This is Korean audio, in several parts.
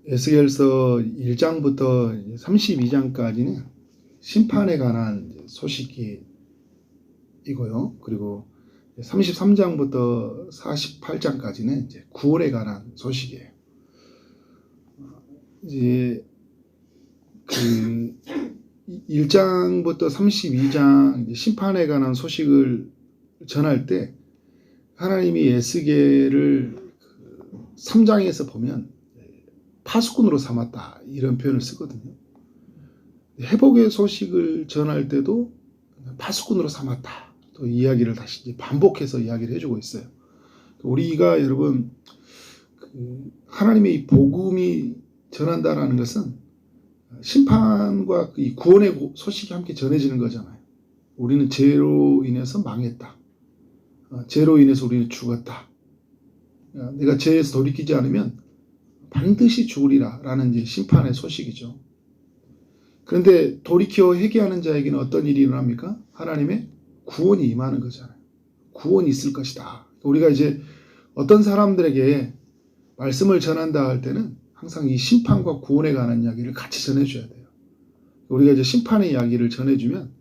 에스겔서 1장부터 32장까지는 심판에 관한 소식이고요. 그리고 33장부터 48장까지는 이제 구원에 관한 소식이에요. 이제 그 1장부터 32장 심판에 관한 소식을 전할 때 하나님이 에스겔을 3장에서 보면 파수꾼으로 삼았다 이런 표현을 쓰거든요. 회복의 소식을 전할 때도 파수꾼으로 삼았다. 또 이야기를 다시 이제 반복해서 이야기를 해주고 있어요. 우리가 여러분 하나님의 이 복음이 전한다라는 것은 심판과 이 구원의 소식이 함께 전해지는 거잖아요. 우리는 죄로 인해서 망했다. 죄로 인해서 우리는 죽었다. 내가 죄에서 돌이키지 않으면 반드시 죽으리라 라는 이제 심판의 소식이죠. 그런데 돌이켜 회개하는 자에게는 어떤 일이 일어납니까? 하나님의 구원이 임하는 거잖아요. 구원이 있을 것이다. 우리가 이제 어떤 사람들에게 말씀을 전한다 할 때는 항상 이 심판과 구원에 관한 이야기를 같이 전해줘야 돼요. 우리가 이제 심판의 이야기를 전해주면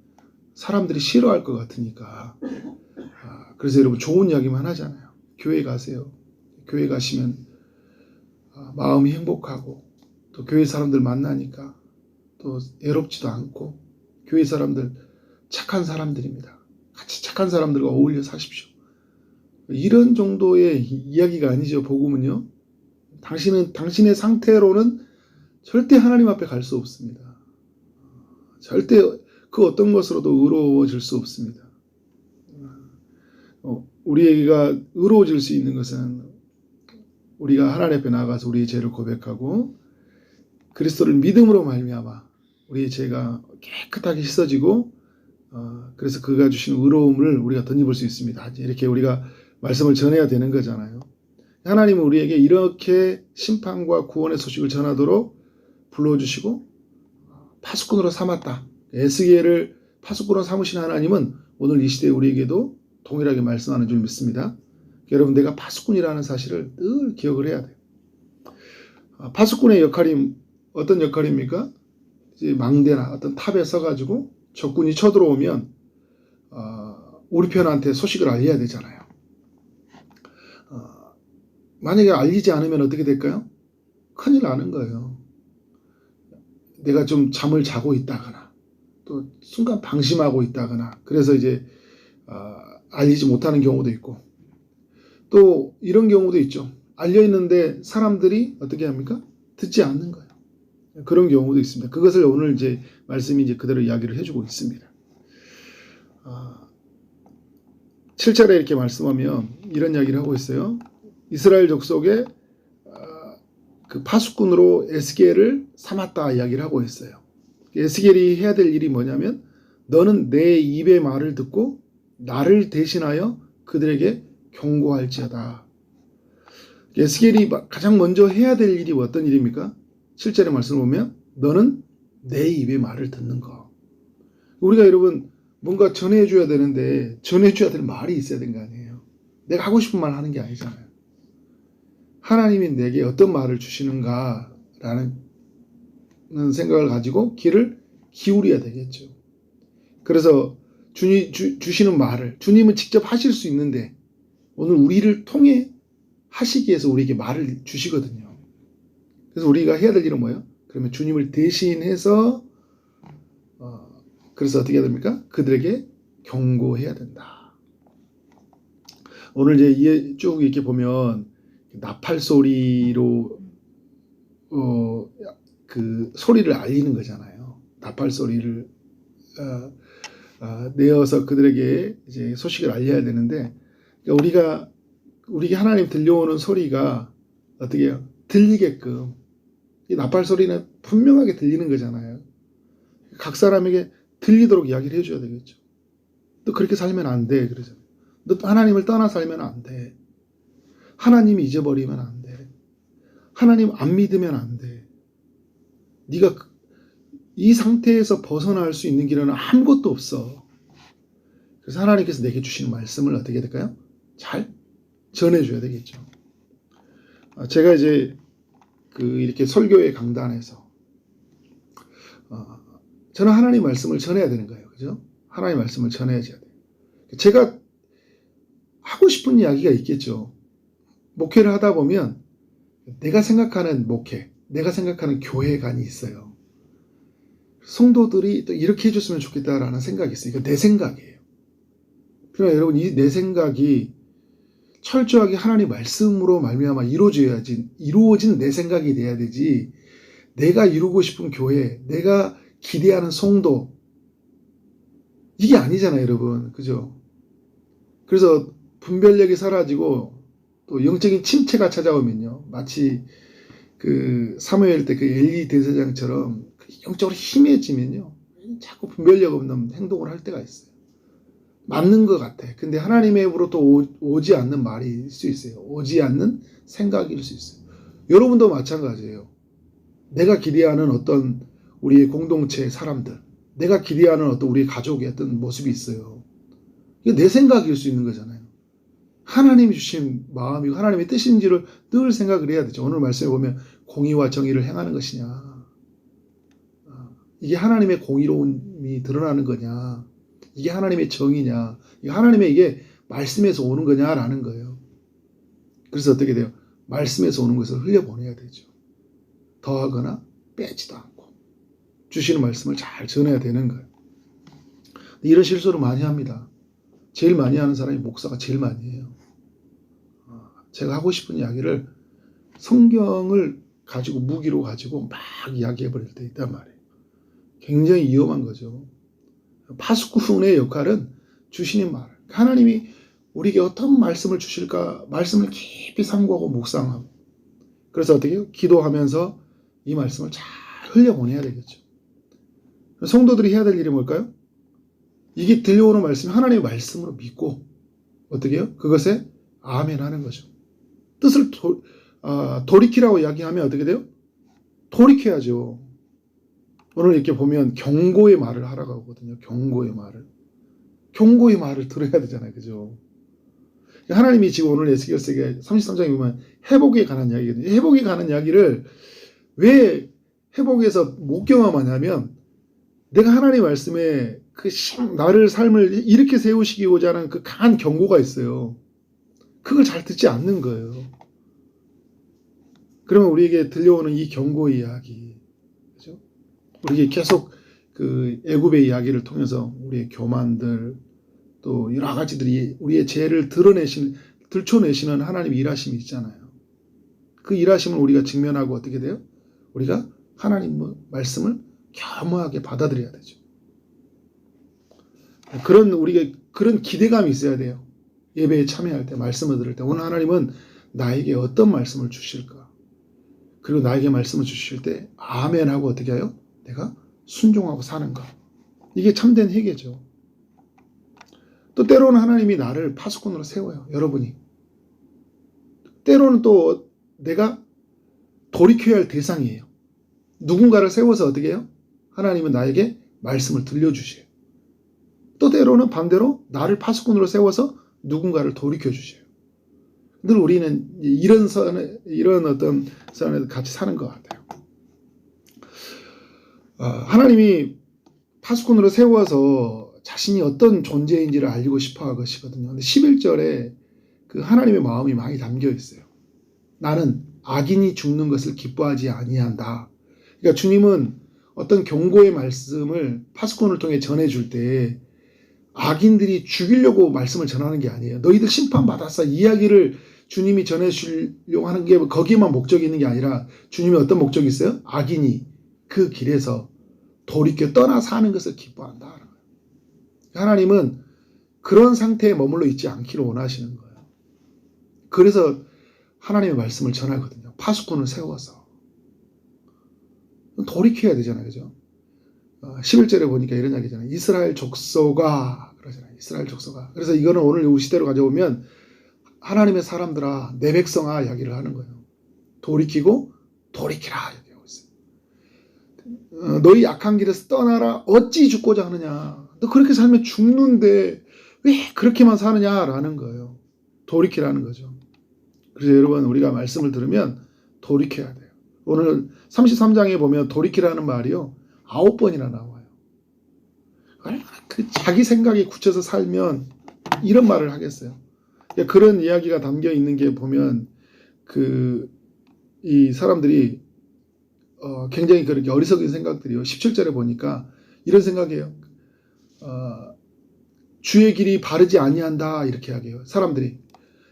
사람들이 싫어할 것 같으니까. 그래서 여러분 좋은 이야기만 하잖아요. 교회 가세요. 교회 가시면 마음이 행복하고 또 교회 사람들 만나니까 또 외롭지도 않고 교회 사람들 착한 사람들입니다. 같이 착한 사람들과 어울려 사십시오. 이런 정도의 이야기가 아니죠. 복음은요. 당신의 상태로는 절대 하나님 앞에 갈 수 없습니다. 절대 그 어떤 것으로도 의로워질 수 없습니다. 우리가 의로워질 수 있는 것은 우리가 하나님 앞에 나가서 우리의 죄를 고백하고 그리스도를 믿음으로 말미암아 우리의 죄가 깨끗하게 씻어지고 그래서 그가 주신 의로움을 우리가 덧입을 수 있습니다. 이렇게 우리가 말씀을 전해야 되는 거잖아요. 하나님은 우리에게 이렇게 심판과 구원의 소식을 전하도록 불러주시고 파수꾼으로 삼았다. 에스겔을 파수꾼으로 삼으신 하나님은 오늘 이 시대에 우리에게도 동일하게 말씀하는 줄 믿습니다. 여러분 내가 파수꾼이라는 사실을 늘 기억을 해야 돼요. 파수꾼의 역할이 어떤 역할입니까? 이제 망대나 어떤 탑에 서가지고 적군이 쳐들어오면 우리 편한테 소식을 알려야 되잖아요. 만약에 알리지 않으면 어떻게 될까요? 큰일 나는 거예요. 내가 좀 잠을 자고 있다거나 또 순간 방심하고 있다거나 그래서 이제 알리지 못하는 경우도 있고 또 이런 경우도 있죠. 알려있는데 사람들이 어떻게 합니까? 듣지 않는 거예요. 그런 경우도 있습니다. 그것을 오늘 이제 말씀이 이제 그대로 이야기를 해주고 있습니다. 7절에 이렇게 말씀하면 이런 이야기를 하고 있어요. 이스라엘 족속의 그 파수꾼으로 에스겔을 삼았다 이야기를 하고 있어요. 에스겔이 해야 될 일이 뭐냐면 너는 내 입의 말을 듣고 나를 대신하여 그들에게 경고할지어다. 에스겔이 가장 먼저 해야 될 일이 어떤 일입니까? 7절의 말씀을 보면 너는 내 입의 말을 듣는 거. 우리가 여러분 뭔가 전해줘야 되는데 전해줘야 될 말이 있어야 되는 거 아니에요. 내가 하고 싶은 말 하는 게 아니잖아요. 하나님이 내게 어떤 말을 주시는가라는 생각을 가지고 귀를 기울여야 되겠죠. 그래서 주시는 말을 주님은 직접 하실 수 있는데 오늘 우리를 통해 하시기 위해서 우리에게 말을 주시거든요. 그래서 우리가 해야 될 일은 뭐예요? 그러면 주님을 대신해서 그래서 어떻게 해야 됩니까? 그들에게 경고해야 된다. 오늘 이제 쭉 이렇게 보면 나팔 소리로 그 소리를 알리는 거잖아요. 나팔 소리를 내어서 그들에게 이제 소식을 알려야 되는데 그러니까 우리에게 하나님 들려오는 소리가 어떻게 해요? 들리게끔 이 나팔 소리는 분명하게 들리는 거잖아요. 각 사람에게 들리도록 이야기를 해줘야 되겠죠. 너 그렇게 살면 안 돼. 그러죠. 너 하나님을 떠나 살면 안 돼. 하나님 잊어버리면 안 돼. 하나님 안 믿으면 안 돼. 네가 이 상태에서 벗어날 수 있는 길은 아무것도 없어. 그래서 하나님께서 내게 주시는 말씀을 어떻게 해야 될까요? 잘 전해줘야 되겠죠. 제가 이제 이렇게 설교의 강단에서 저는 하나님 말씀을 전해야 되는 거예요. 그죠? 하나님 말씀을 전해야 돼요. 제가 하고 싶은 이야기가 있겠죠. 목회를 하다 보면 내가 생각하는 목회, 내가 생각하는 교회관이 있어요. 성도들이 또 이렇게 해줬으면 좋겠다라는 생각이 있어요. 이거 내 생각이에요. 그러나 여러분, 이 내 생각이 철저하게 하나님 말씀으로 말미암아 이루어진 내 생각이 돼야 되지, 내가 이루고 싶은 교회, 내가 기대하는 성도, 이게 아니잖아요, 여러분. 그죠? 그래서 분별력이 사라지고 또 영적인 침체가 찾아오면요, 마치 사무엘 때 엘리 대제사장처럼 영적으로 희미해지면요, 자꾸 분별력 없는 행동을 할 때가 있어요. 맞는 것 같아. 근데 하나님으로부터 오지 않는 말일 수 있어요. 오지 않는 생각일 수 있어요. 여러분도 마찬가지예요. 내가 기대하는 어떤 우리의 공동체의 사람들, 내가 기대하는 어떤 우리 가족의 어떤 모습이 있어요. 이게 내 생각일 수 있는 거잖아요. 하나님이 주신 마음이고 하나님의 뜻인지를 늘 생각을 해야 되죠. 오늘 말씀에 보면 공의와 정의를 행하는 것이냐, 이게 하나님의 공의로움이 드러나는 거냐, 이게 하나님의 정의냐, 이게 하나님의 이게 말씀에서 오는 거냐라는 거예요. 그래서 어떻게 돼요? 말씀에서 오는 것을 흘려보내야 되죠. 더하거나 빼지도 않고 주시는 말씀을 잘 전해야 되는 거예요. 이런 실수를 많이 합니다. 제일 많이 하는 사람이 목사가 제일 많이 해요. 제가 하고 싶은 이야기를 성경을 가지고 무기로 가지고 막 이야기해 버릴 때 있단 말이에요. 굉장히 위험한 거죠. 파수꾼의 역할은 주시는 말, 하나님이 우리에게 어떤 말씀을 주실까 말씀을 깊이 상고하고 묵상하고, 그래서 어떻게 해요? 기도하면서 이 말씀을 잘 흘려보내야 되겠죠. 성도들이 해야 될 일이 뭘까요? 이게 들려오는 말씀이 하나님의 말씀으로 믿고 어떻게 해요? 그것에 아멘 하는 거죠. 뜻을 돌이키라고 이야기하면 어떻게 돼요? 돌이켜야죠. 오늘 이렇게 보면 경고의 말을 하라고 하거든요. 경고의 말을 들어야 되잖아요. 그죠? 하나님이 지금 오늘 에스겔서에 33장에 보면 회복에 관한 이야기거든요. 회복에 관한 이야기를 왜 회복에서 못 경험하냐면, 내가 하나님 말씀에 나를 삶을 이렇게 세우시고자 하는 그 강한 경고가 있어요. 그걸 잘 듣지 않는 거예요. 그러면 우리에게 들려오는 이 경고의 이야기, 그죠? 우리에게 계속 애굽의 이야기를 통해서 우리의 교만들, 또 여러 가지들이 우리의 죄를 들춰내시는 하나님의 일하심이 있잖아요. 그 일하심을 우리가 직면하고 어떻게 돼요? 우리가 하나님 말씀을 겸허하게 받아들여야 되죠. 우리가 그런 기대감이 있어야 돼요. 예배에 참여할 때, 말씀을 들을 때, 오늘 하나님은 나에게 어떤 말씀을 주실까? 그리고 나에게 말씀을 주실 때 아멘하고 어떻게 해요? 내가 순종하고 사는가? 이게 참된 회개죠. 또 때로는 하나님이 나를 파수꾼으로 세워요. 여러분이. 때로는 또 내가 돌이켜야 할 대상이에요. 누군가를 세워서 어떻게 해요? 하나님은 나에게 말씀을 들려주셔요. 또 때로는 반대로 나를 파수꾼으로 세워서 누군가를 돌이켜주셔요. 늘 우리는 이런 어떤 선에서 같이 사는 것 같아요. 하나님이 파수꾼으로 세워서 자신이 어떤 존재인지를 알리고 싶어 하시거든요. 근데 11절에 그 하나님의 마음이 많이 담겨 있어요. 나는 악인이 죽는 것을 기뻐하지 아니한다. 그러니까 주님은 어떤 경고의 말씀을 파수꾼을 통해 전해줄 때 악인들이 죽이려고 말씀을 전하는 게 아니에요. 너희들 심판받았어. 이야기를 주님이 전해주려고 하는 게 거기에만 목적이 있는 게 아니라 주님이 어떤 목적이 있어요? 악인이 그 길에서 돌이켜 떠나 사는 것을 기뻐한다. 하나님은 그런 상태에 머물러 있지 않기를 원하시는 거예요. 그래서 하나님의 말씀을 전하거든요. 파수꾼을 세워서. 돌이켜야 되잖아요. 그죠? 11절에 보니까 이런 이야기잖아요. 이스라엘 족속아. 그러잖아요. 이스라엘 족속아. 그래서 이거는 오늘 우리 시대로 가져오면 하나님의 사람들아, 내 백성아 이야기를 하는 거예요. 돌이키고 돌이키라 이야기하고 있어요. 너희 악한 길에서 떠나라. 어찌 죽고자 하느냐. 너 그렇게 살면 죽는데 왜 그렇게만 사느냐라는 거예요. 돌이키라는 거죠. 그래서 여러분, 우리가 말씀을 들으면 돌이켜야 돼요. 오늘 33장에 보면 돌이키라는 말이요 9번이나 나와요. 얼마나 그 자기 생각에 굳혀서 살면 이런 말을 하겠어요. 그런 이야기가 담겨 있는 게 보면 이 사람들이 굉장히 그렇게 어리석은 생각들이요. 17절에 보니까 이런 생각이에요. 주의 길이 바르지 아니한다 이렇게 하게요. 사람들이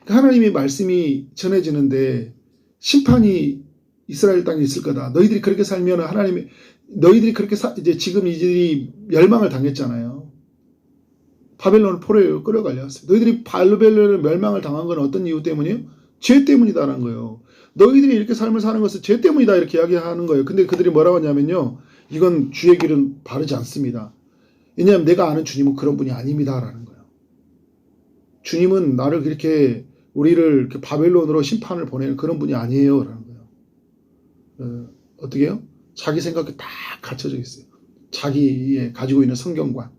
하나님의 말씀이 전해지는데 심판이 이스라엘 땅에 있을 거다. 너희들이 그렇게 살면 하나님이 너희들이 그렇게 이제 지금 이들이 멸망을 당했잖아요. 바벨론 포로에 끌어갈렸어요. 너희들이 바벨론에 멸망을 당한 건 어떤 이유 때문이에요? 죄 때문이다라는 거예요. 너희들이 이렇게 삶을 사는 것은 죄 때문이다 이렇게 이야기하는 거예요. 근데 그들이 뭐라고 하냐면요. 이건 주의 길은 바르지 않습니다. 왜냐하면 내가 아는 주님은 그런 분이 아닙니다라는 거예요. 주님은 나를 그렇게 우리를 이렇게 바벨론으로 심판을 보내는 그런 분이 아니에요라는 거예요. 어떻게 해요? 자기 생각이 다 갖춰져 있어요. 자기의 가지고 있는 성경관,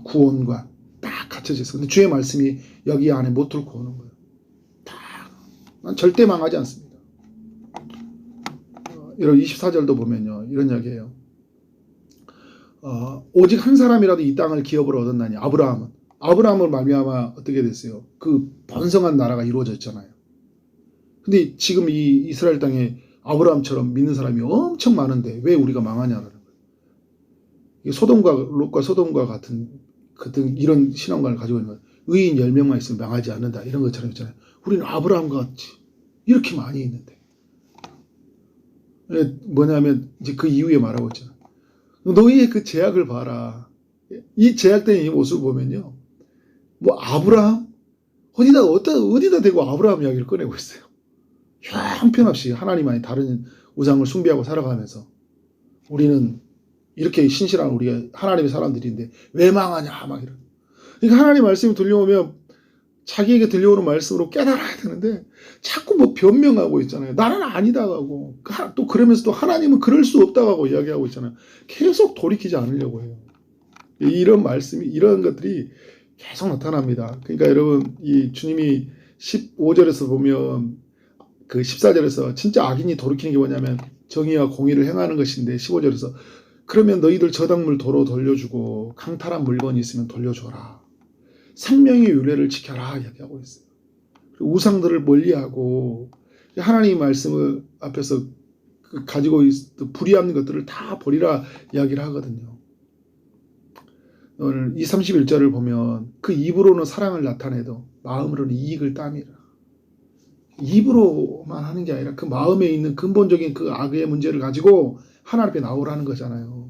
구원관 딱 갖춰져 있어요. 근데 주의 말씀이 여기 안에 못 들고 오는 거예요. 난 절대 망하지 않습니다. 이런 24절도 보면요. 이런 이야기예요. 오직 한 사람이라도 이 땅을 기업으로 얻었나니 아브라함을 말미암아 어떻게 됐어요? 그 번성한 나라가 이루어졌잖아요. 근데 지금 이 이스라엘 땅에 아브라함처럼 믿는 사람이 엄청 많은데 왜 우리가 망하냐라는 거예요. 소돔과 롯과 소돔과 같은 이런 신앙관을 가지고 있는 거예요. 의인 10명만 있으면 망하지 않는다 이런 것처럼 있잖아요. 우리는 아브라함과 같이 이렇게 많이 있는데 뭐냐면 이제 그 이후에 말하고 있잖아요. 너희의 그 제약을 봐라. 이 제약된 이 모습을 보면요. 뭐 아브라함? 어디다 대고 아브라함 이야기를 꺼내고 있어요. 형편없이 하나님 아닌 다른 우상을 숭배하고 살아가면서 우리는 이렇게 신실한 우리가 하나님의 사람들인데 왜 망하냐 막 이런. 그러니까 하나님 말씀이 들려오면 자기에게 들려오는 말씀으로 깨달아야 되는데 자꾸 뭐 변명하고 있잖아요. 나는 아니다고 하고 또 그러면서 또 하나님은 그럴 수 없다고 하고 이야기하고 있잖아요. 계속 돌이키지 않으려고 해요. 이런 말씀이 이런 것들이 계속 나타납니다. 그러니까 여러분 이 주님이 15절에서 보면 그 14절에서 진짜 악인이 돌이키는 게 뭐냐면 정의와 공의를 행하는 것인데 15절에서 그러면 너희들 저당물 도로 돌려주고 강탈한 물건이 있으면 돌려줘라. 생명의 윤례를 지켜라 이야기하고 있어요. 우상들을 멀리하고 하나님의 말씀을 앞에서 가지고 있는 불의한 것들을 다 버리라 이야기를 하거든요. 오늘 이 31절을 보면 그 입으로는 사랑을 나타내도 마음으로는 이익을 따미라. 입으로만 하는 게 아니라 그 마음에 있는 근본적인 그 악의 문제를 가지고 하나님 앞에 나오라는 거잖아요.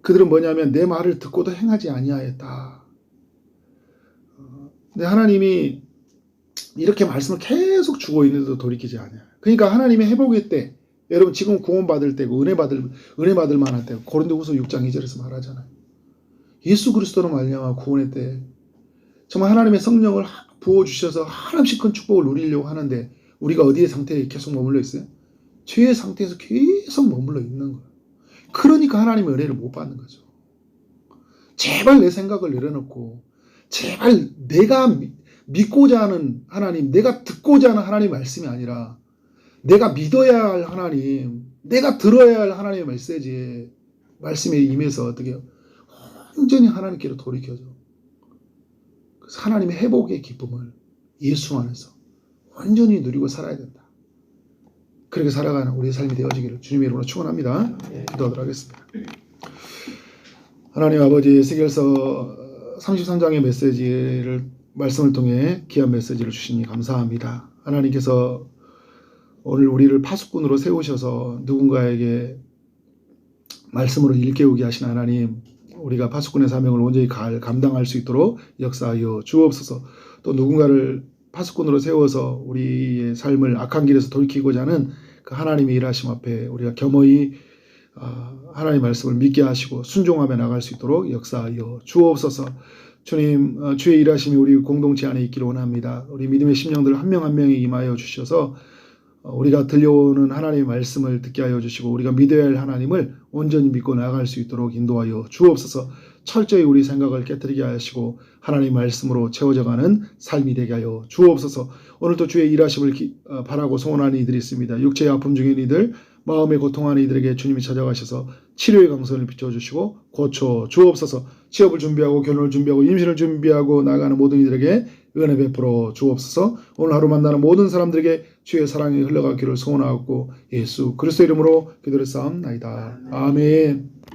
그들은 뭐냐면 내 말을 듣고도 행하지 아니하였다. 근데 하나님이 이렇게 말씀을 계속 주고 있는데도 돌이키지 않아요. 그러니까 하나님의 회복의 때, 여러분 지금 구원받을 때고 은혜 받을 만한 때고 고린도후서 6장 2절에서 말하잖아요. 예수 그리스도로 말미암아 구원의 때 정말 하나님의 성령을 부어주셔서 한없이 큰 축복을 누리려고 하는데 우리가 어디의 상태에 계속 머물러 있어요? 죄의 상태에서 계속 머물러 있는 거예요. 그러니까 하나님의 은혜를 못 받는 거죠. 제발 내 생각을 내려놓고 제발 내가 믿고자 하는 하나님, 내가 듣고자 하는 하나님의 말씀이 아니라 내가 믿어야 할 하나님, 내가 들어야 할 하나님의 말씀에 임해서 어떻게 해요? 완전히 하나님께로 돌이켜줘. 그래서 하나님의 회복의 기쁨을 예수 안에서 완전히 누리고 살아야 된다. 그렇게 살아가는 우리의 삶이 되어지기를 주님의 이름으로 축원합니다. 기도하도록 하겠습니다. 하나님 아버지 에스겔서 33장의 말씀을 통해 귀한 메시지를 주시니 감사합니다. 하나님께서 오늘 우리를 파수꾼으로 세우셔서 누군가에게 말씀으로 일깨우게 하신 하나님, 우리가 파수꾼의 사명을 온전히 감당할 수 있도록 역사하여 주옵소서. 또 누군가를 파수꾼으로 세워서 우리의 삶을 악한 길에서 돌이키고자 하는 그 하나님의 일하심 앞에 우리가 겸허히 하나님의 말씀을 믿게 하시고 순종하며 나갈 수 있도록 역사하여 주옵소서. 주님, 주의 일하심이 우리 공동체 안에 있기를 원합니다. 우리 믿음의 심령들 한 명 한 명이 임하여 주셔서 우리가 들려오는 하나님의 말씀을 듣게 하여 주시고 우리가 믿어야 할 하나님을 온전히 믿고 나아갈 수 있도록 인도하여 주옵소서. 철저히 우리 생각을 깨뜨리게 하시고 하나님 말씀으로 채워져가는 삶이 되게 하여 주옵소서. 오늘도 주의 일하심을 바라고 소원하는 이들이 있습니다. 육체의 아픔 중인 이들, 마음의 고통하는 이들에게 주님이 찾아가셔서 치료의 강선을 비춰주시고 고쳐 주옵소서. 취업을 준비하고 결혼을 준비하고 임신을 준비하고 나가는 모든 이들에게 은혜 베풀어 주옵소서. 오늘 하루 만나는 모든 사람들에게 주의 사랑이 흘러가기를 소원하고 예수 그리스도 이름으로 기도를 쌓옵나이다. 아멘.